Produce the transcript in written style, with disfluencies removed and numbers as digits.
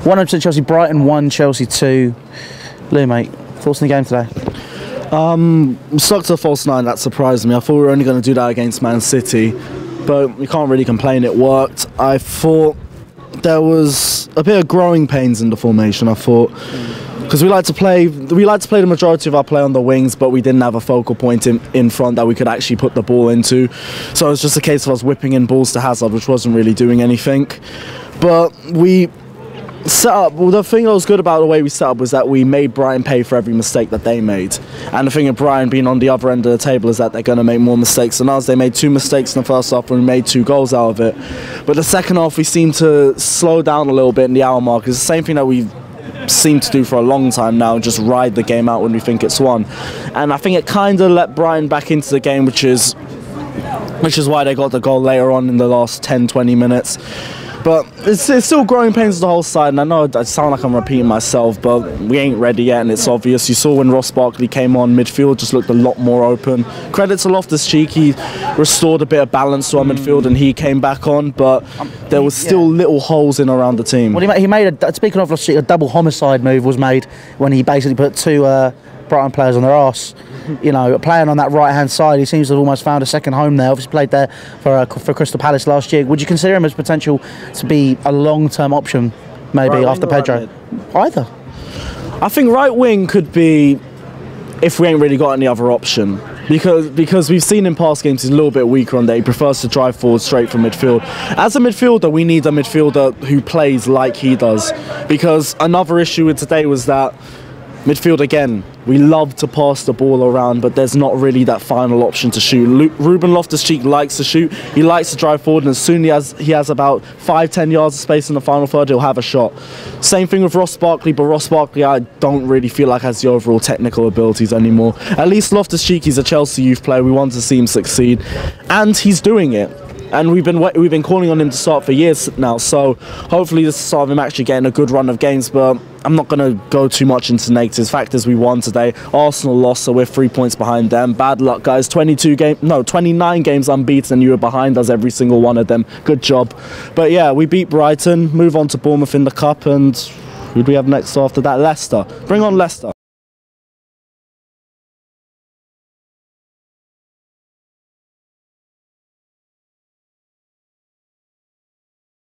100% Chelsea, Brighton 1, Chelsea 2. Lou, mate, thoughts on the game today? Stuck to a false 9, that surprised me. I thought we were only going to do that against Man City, but we can't really complain, it worked. I thought there was a bit of growing pains in the formation, I thought. Because we like to play the majority of our play on the wings, but we didn't have a focal point in front that we could actually put the ball into. So it was just a case of us whipping in balls to Hazard, which wasn't really doing anything. But we set up, well, the thing that was good about the way we set up was that we made Brighton pay for every mistake that they made. And the thing of Brighton being on the other end of the table is that they're going to make more mistakes than us. They made 2 mistakes in the first half and we made 2 goals out of it. But the second half we seemed to slow down a little bit in the hour mark. It's the same thing that we seem to do for a long time now, just ride the game out when we think it's won. And I think it kind of let Brighton back into the game, which is why they got the goal later on in the last 10-20 minutes. But it's still growing pains the whole side, and I know I sound like I'm repeating myself, but we ain't ready yet, and it's obvious. You saw when Ross Barkley came on, midfield just looked a lot more open. Credit to Loftus-Cheek, he restored a bit of balance to our midfield, and he came back on, but there was still little holes in around the team. Well, he made speaking of Loftus-Cheek, a double homicide move was made when he basically put 2 Brighton players on their arse. You know, playing on that right-hand side, he seems to have almost found a second home there. Obviously played there for Crystal Palace last year. Would you consider him as potential to be a long-term option, maybe, right after Pedro? Right Either. I think right wing could be, if we ain't really got any other option. Because we've seen in past games he's a little bit weaker on there. He prefers to drive forward straight from midfield. As a midfielder, we need a midfielder who plays like he does. Because another issue with today was that midfield, again, we love to pass the ball around, but there's not really that final option to shoot. Ruben Loftus-Cheek likes to shoot. He likes to drive forward, and as soon as he has about 5-10 yards of space in the final third, he'll have a shot. Same thing with Ross Barkley, but Ross Barkley I don't really feel like has the overall technical abilities anymore. At least Loftus-Cheek, he's a Chelsea youth player. We want to see him succeed, and he's doing it. And we've been calling on him to start for years now, so hopefully this is the start of him actually getting a good run of games. But I'm not going to go too much into negatives. Fact is, we won today. Arsenal lost, so we're 3 points behind them. Bad luck, guys. 29 games unbeaten, and you were behind us every single one of them. Good job. But yeah, we beat Brighton, move on to Bournemouth in the Cup, and who do we have next after that? Leicester. Bring on Leicester.